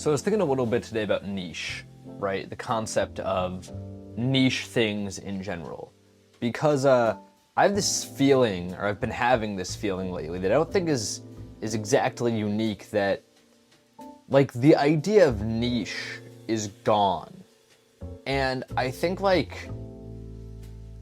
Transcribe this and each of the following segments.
So I was thinking a little bit today about niche, right? The concept of niche things in general. Because I have this feeling, or I've been having this feeling lately, that I don't think is exactly unique, that like the idea of niche is gone. And I think like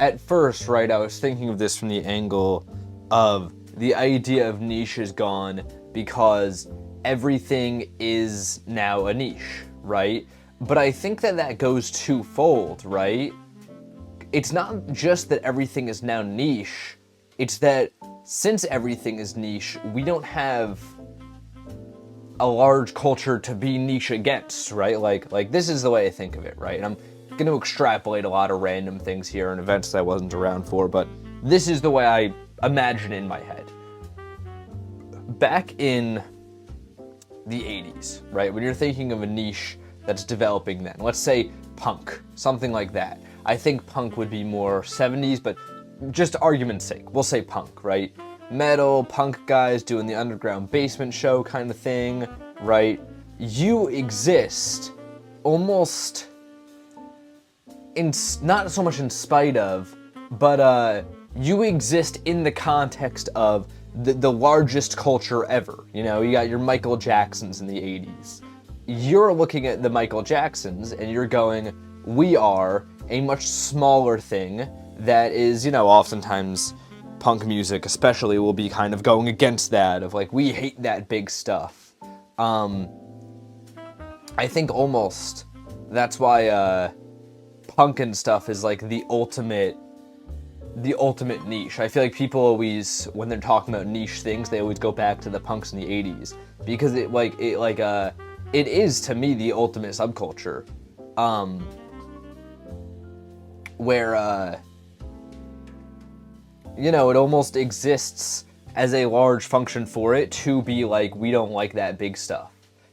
at first, right, I was thinking of this from the angle of the idea of niche is gone because everything is now a niche, right? But I think that goes twofold, right? It's not just that everything is now niche, it's that since everything is niche, we don't have a large culture to be niche against, right? Like this is the way I think of it, right? And I'm going to extrapolate a lot of random things here and events that I wasn't around for, but this is the way I imagine in my head. Back in the 80s, right? When you're thinking of a niche that's developing then, let's say punk, something like that. I think punk would be more 70s, but just argument's sake, we'll say punk, right? Metal, punk guys doing the underground basement show kind of thing, right? You exist almost in, not so much in spite of, but you exist in the context of the largest culture ever. You know, you got your Michael Jacksons in the 80s. You're looking at the Michael Jacksons and you're going, we are a much smaller thing that is, you know, oftentimes punk music especially will be kind of going against that, of like, we hate that big stuff. I think almost that's why punk and stuff is like the ultimate niche. I feel like people always, when they're talking about niche things, they always go back to the punks in the 80s because it is to me the ultimate subculture, where you know, it almost exists as a large function for it to be like, we don't like that big stuff,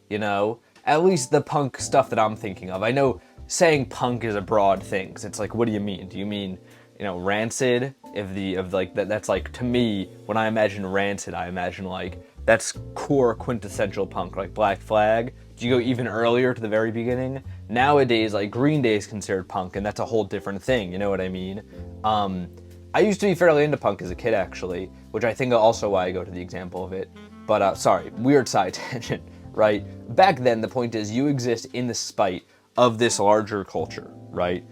you know? At least the punk stuff that I'm thinking of. I know saying punk is a broad thing, 'cause it's like, what do you mean? Do you mean, you know, Rancid? That's like, to me, when I imagine Rancid, I imagine like, that's core quintessential punk, like Black Flag. Do you go even earlier to the very beginning? Nowadays, like Green Day is considered punk, and that's a whole different thing, you know what I mean? I used to be fairly into punk as a kid, actually, which I think also why I go to the example of it. But, sorry, weird side tangent, right? Back then, the point is you exist in the spite of this larger culture, right?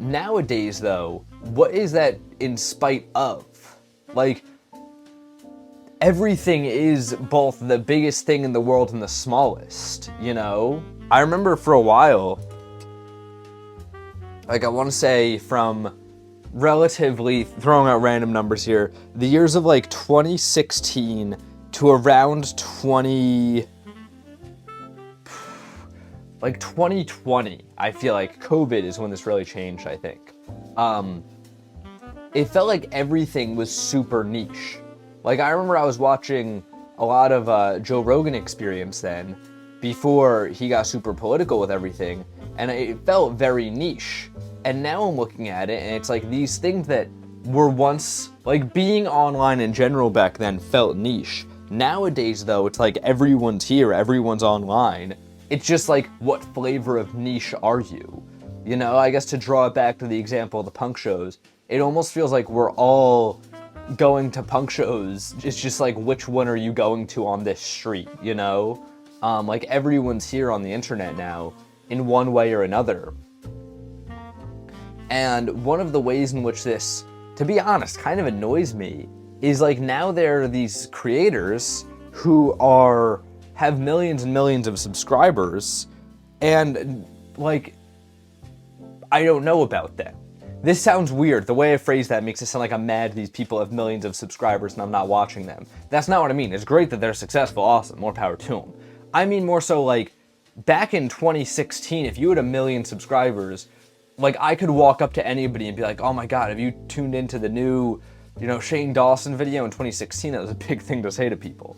Nowadays, though, what is that in spite of? Like, everything is both the biggest thing in the world and the smallest, you know? I remember for a while, like I want to say from relatively, throwing out random numbers here, the years of like 2016 to around 2020, I feel like COVID is when this really changed, I think. It felt like everything was super niche. Like I remember I was watching a lot of Joe Rogan Experience then, before he got super political with everything, and it felt very niche. And now I'm looking at it, and it's like these things that were once, like being online in general back then felt niche. Nowadays, though, it's like everyone's here, everyone's online. It's just like, what flavor of niche are you? You know, I guess to draw it back to the example of the punk shows, it almost feels like we're all going to punk shows. It's just like, which one are you going to on this street, you know? Like everyone's here on the internet now, in one way or another. And one of the ways in which this, to be honest, kind of annoys me is like now there are these creators who have millions and millions of subscribers, and like, I don't know about them. This sounds weird. The way I phrase that makes it sound like I'm mad these people have millions of subscribers and I'm not watching them. That's not what I mean. It's great that they're successful, awesome, more power to them. I mean more so like, back in 2016, if you had 1 million subscribers, like, I could walk up to anybody and be like, oh my god, have you tuned into the new, you know, Shane Dawson video in 2016? That was a big thing to say to people.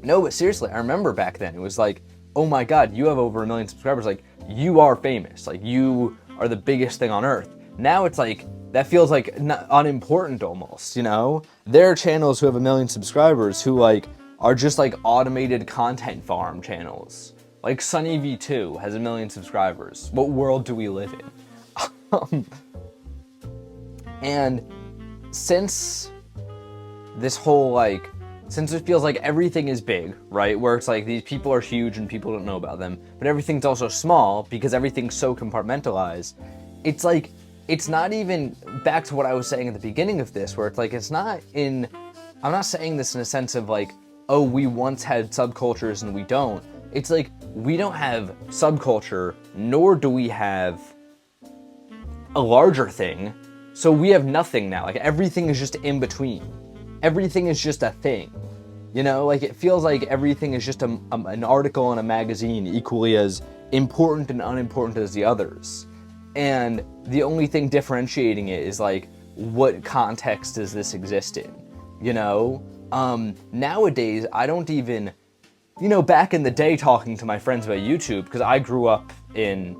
No, but seriously, I remember back then, it was like, oh my god, you have over 1 million subscribers, like, you are famous, like, you are the biggest thing on earth. Now it's like, that feels like unimportant almost, you know? There are channels who have 1 million subscribers who, like, are just like automated content farm channels. Like Sunny V2 has 1 million subscribers. What world do we live in? And since this whole since it feels like everything is big, right? Where it's like these people are huge and people don't know about them, but everything's also small because everything's so compartmentalized. It's like, it's not even back to what I was saying at the beginning of this, where it's like, I'm not saying this in a sense of like, oh, we once had subcultures and we don't. It's like, we don't have subculture, nor do we have a larger thing. So we have nothing now. Like, everything is just in between. Everything is just a thing. You know, like, it feels like everything is just an article in a magazine, equally as important and unimportant as the others. And the only thing differentiating it is like, what context does this exist in? You know? Nowadays, I don't even, you know, back in the day talking to my friends about YouTube, because I grew up in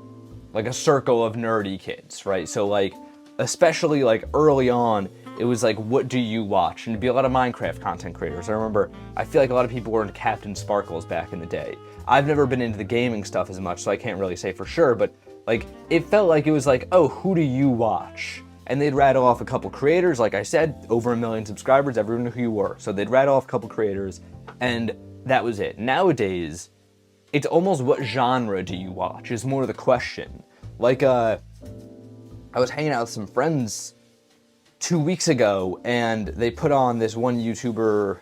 like a circle of nerdy kids, right? So like, especially like early on, it was like, what do you watch? And it'd be a lot of Minecraft content creators. I feel like a lot of people were into Captain Sparkles back in the day. I've never been into the gaming stuff as much, so I can't really say for sure, but like, it felt like it was like, oh, who do you watch? And they'd rattle off a couple creators, like I said, over 1 million subscribers, everyone knew who you were. So they'd rattle off a couple creators, and that was it. Nowadays, it's almost what genre do you watch is more the question. Like, I was hanging out with some friends 2 weeks ago, and they put on this one YouTuber,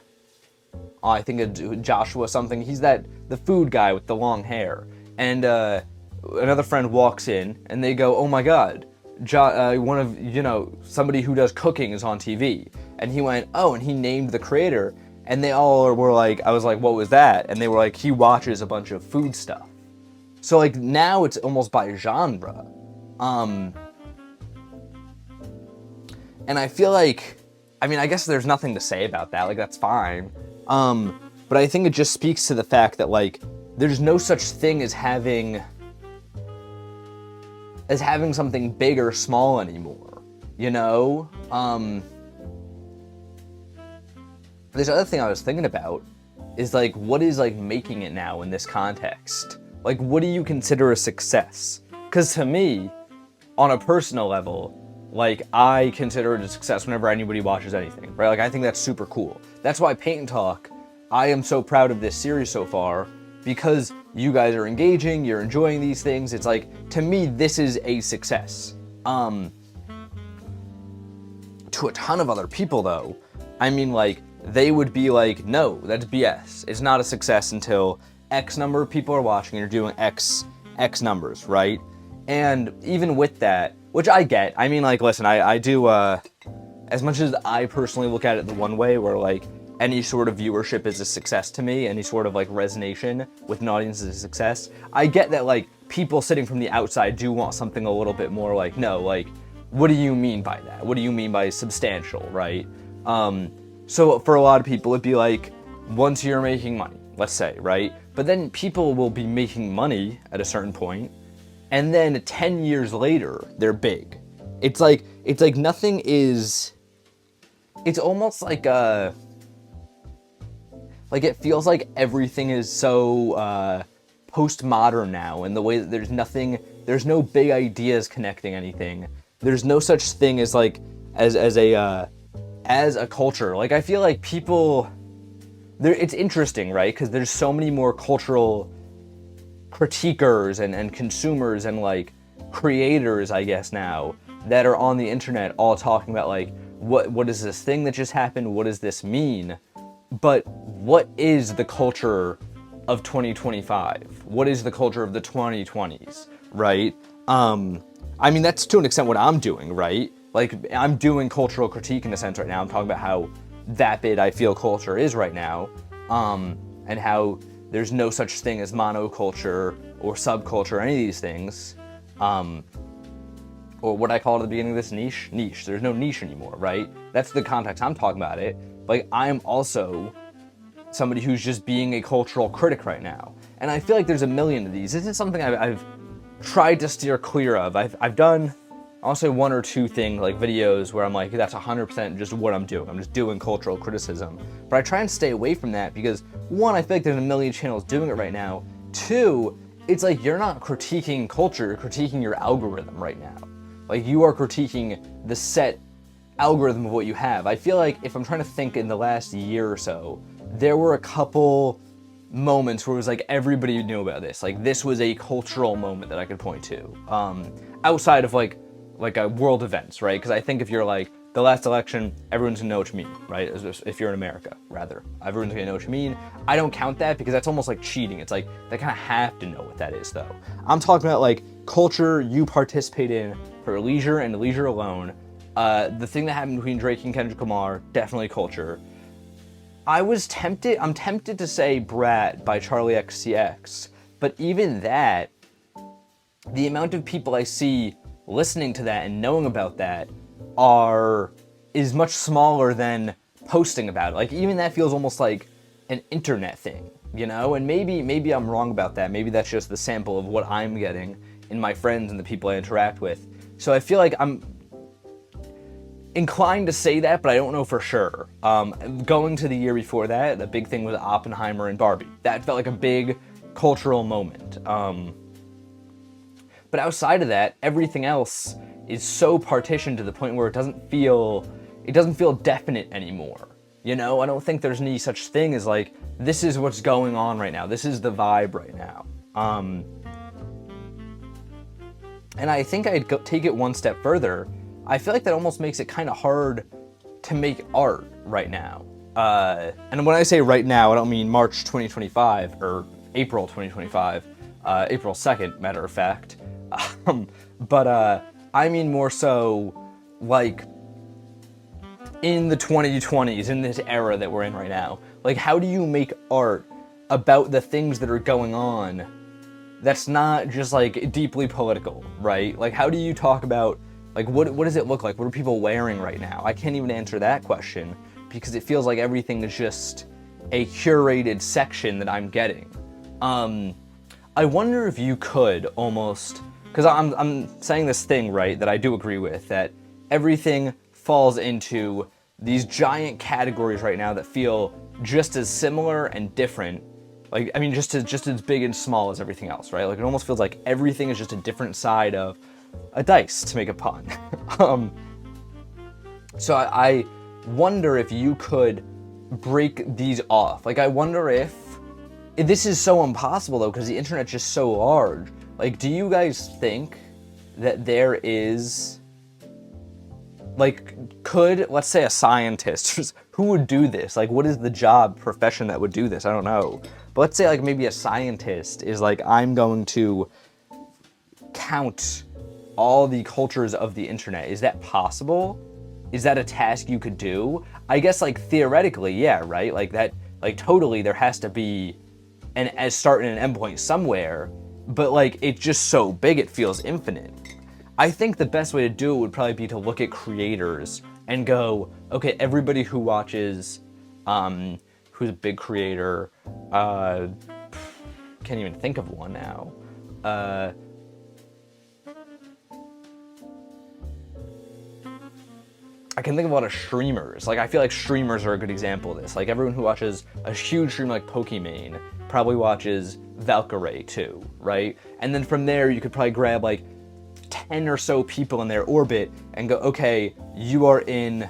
I think Joshua something. He's the food guy with the long hair. And another friend walks in, and they go, oh my god, somebody who does cooking is on TV. And he went, oh, and he named the creator. And they all were like, I was like, what was that? And they were like, he watches a bunch of food stuff. So like, now it's almost by genre. And I feel like, I mean, I guess there's nothing to say about that, like, that's fine. But I think it just speaks to the fact that, like, there's no such thing as having something big or small anymore, you know? This other thing I was thinking about is, like, what is, like, making it now in this context? Like, what do you consider a success? Because to me, on a personal level, like, I consider it a success whenever anybody watches anything, right? Like, I think that's super cool. That's why Paint&Talk, I am so proud of this series so far, because you guys are engaging, you're enjoying these things. It's like, to me, this is a success. To a ton of other people, though, I mean, like, they would be like, no, that's BS. It's not a success until X number of people are watching and you're doing X numbers, right? And even with that, which I get, I mean, like, listen, I do, as much as I personally look at it the one way, where, like, any sort of viewership is a success to me, any sort of, like, resonation with an audience is a success, I get that, like, people sitting from the outside do want something a little bit more, like, no, like, what do you mean by that? What do you mean by substantial, right? So for a lot of people, it'd be like, once you're making money, let's say, right? But then people will be making money at a certain point, and then 10 years later, they're big. It's like nothing is, it's almost like it feels like everything is so postmodern now, in the way that there's no big ideas connecting anything. There's no such thing as like, as a culture. Like, I feel like people, it's interesting, right? Because there's so many more cultural critiquers and consumers and, like, creators, I guess, now, that are on the internet all talking about, like, what is this thing that just happened? What does this mean? But what is the culture of 2025? What is the culture of the 2020s, right? I mean, that's to an extent what I'm doing, right? Like, I'm doing cultural critique in a sense right now. I'm talking about how vapid I feel culture is right now, and how there's no such thing as monoculture or subculture or any of these things, or what I called at the beginning of this, niche. There's no niche anymore, right? That's the context I'm talking about it. Like, I'm also somebody who's just being a cultural critic right now, and I feel like there's a million of these. This is something I've tried to steer clear of. I've done I'll say one or two things, like videos where I'm like, that's 100% just what I'm doing. I'm just doing cultural criticism. But I try and stay away from that because, one, I feel like there's a million channels doing it right now. Two, it's like you're not critiquing culture, you're critiquing your algorithm right now. Like, you are critiquing the set algorithm of what you have. I feel like if I'm trying to think in the last year or so, there were a couple moments where it was like everybody knew about this. Like, this was a cultural moment that I could point to. Outside of like a world events, right? Because I think if you're like, the last election, everyone's gonna know what you mean, right? If you're in America, rather. Everyone's gonna know what you mean. I don't count that because that's almost like cheating. It's like, they kind of have to know what that is, though. I'm talking about like culture you participate in for leisure and leisure alone. The thing that happened between Drake and Kendrick Lamar, definitely culture. I'm tempted to say Brat by Charlie XCX, but even that, the amount of people I see listening to that and knowing about that is much smaller than posting about it. Like, even that feels almost like an internet thing, you know? And maybe I'm wrong about that. Maybe that's just the sample of what I'm getting in my friends and the people I interact with. So I feel like I'm inclined to say that, but I don't know for sure. Going to the year before that, the big thing was Oppenheimer and Barbie. That felt like a big cultural moment. But outside of that, everything else is so partitioned to the point where it doesn't feel definite anymore. You know, I don't think there's any such thing as like, this is what's going on right now. This is the vibe right now. And I think I'd take it one step further. I feel like that almost makes it kind of hard to make art right now. And when I say right now, I don't mean March 2025 or April 2025, April 2nd, matter of fact. But I mean more so like in the 2020s, in this era that we're in right now. Like, how do you make art about the things that are going on that's not just like deeply political, right? Like, how do you talk about, like, what does it look like? What are people wearing right now? I can't even answer that question because it feels like everything is just a curated section that I'm getting. I wonder if you could almost, because I'm saying this thing, right, that I do agree with, that everything falls into these giant categories right now that feel just as similar and different. Like, I mean, just as big and small as everything else, right? Like, it almost feels like everything is just a different side of a dice, to make a pun. So I wonder if you could break these off. Like, I wonder if this is so impossible, though, because the internet's just so large. Like, do you guys think that there is, like, let's say a scientist, who would do this? Like, what is the job profession that would do this? I don't know. But let's say, like, maybe a scientist is like, I'm going to count all the cultures of the internet. Is that possible? Is that a task you could do? I guess, like, theoretically, yeah, right? Like, that, like, totally there has to be a start and an endpoint somewhere, but, like, it's just so big it feels infinite. I think the best way to do it would probably be to look at creators and go, okay, everybody who watches, who's a big creator, can't even think of one now. I can think of a lot of streamers. Like, I feel like streamers are a good example of this. Like, everyone who watches a huge stream like Pokimane probably watches Valkyrae too, right? And then from there, you could probably grab like 10 or so people in their orbit and go, okay, you are in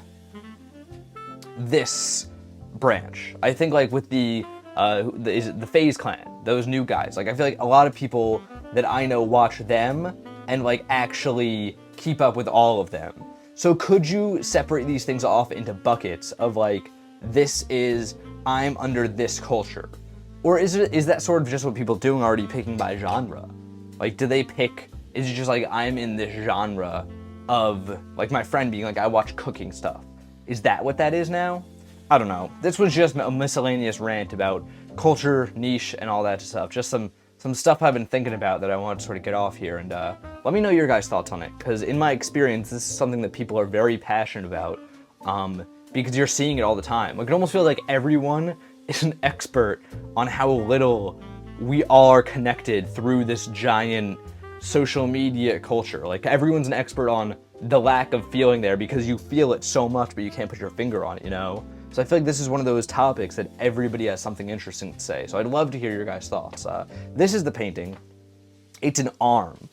this branch. I think, like, with the FaZe Clan, those new guys, like, I feel like a lot of people that I know watch them and, like, actually keep up with all of them. So could you separate these things off into buckets of, like, I'm under this culture? Or is that sort of just what people doing already, picking by genre? Like, do they pick, is it just like, I'm in this genre of, like, my friend being like, I watch cooking stuff? Is that what that is now? I don't know. This was just a miscellaneous rant about culture, niche, and all that stuff. Just some stuff I've been thinking about that I want to sort of get off here, and let me know your guys' thoughts on it, because in my experience, this is something that people are very passionate about, because you're seeing it all the time. Like, it almost feels like everyone is an expert on how little we all are connected through this giant social media culture. Like, everyone's an expert on the lack of feeling there because you feel it so much, but you can't put your finger on it, you know? So I feel like this is one of those topics that everybody has something interesting to say. So I'd love to hear your guys' thoughts. This is the painting. It's an arm.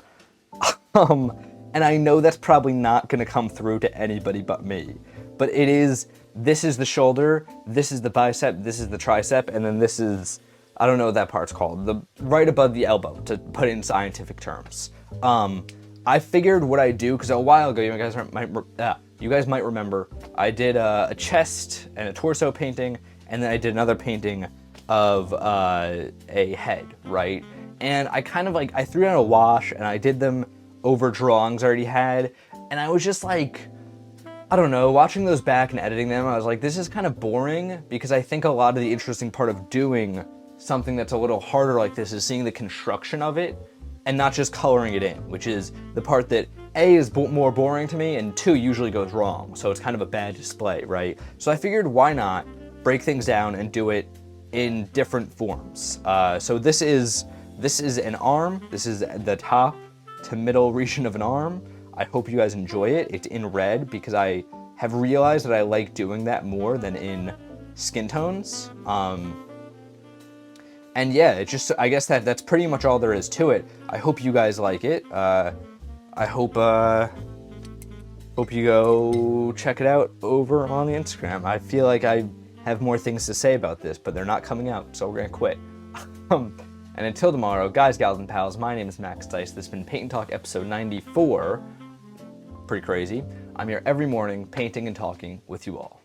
And I know that's probably not gonna come through to anybody but me, but it is, this is the shoulder, this is the bicep, this is the tricep, and then this is, I don't know what that part's called, the right above the elbow, to put it in scientific terms. I figured what I do, because a while ago, you guys might remember, I did a chest and a torso painting, and then I did another painting of a head, right? And I kind of like, I threw it in a wash, and I did them over drawings I already had, and I was just like, I don't know, watching those back and editing them, I was like, this is kind of boring, because I think a lot of the interesting part of doing something that's a little harder like this is seeing the construction of it, and not just coloring it in, which is the part that A, is more boring to me, and 2, usually goes wrong, so it's kind of a bad display, right? So I figured, why not break things down and do it in different forms. So this is an arm, this is the top to middle region of an arm. I hope you guys enjoy it. It's in red because I have realized that I like doing that more than in skin tones. And yeah, it just, I guess that's pretty much all there is to it. I hope you guys like it. I hope you go check it out over on the Instagram. I feel like I have more things to say about this, but they're not coming out, so we're gonna quit. And until tomorrow, guys, gals, and pals, my name is Max Dice. This has been Paint and Talk episode 94. Pretty crazy. I'm here every morning painting and talking with you all.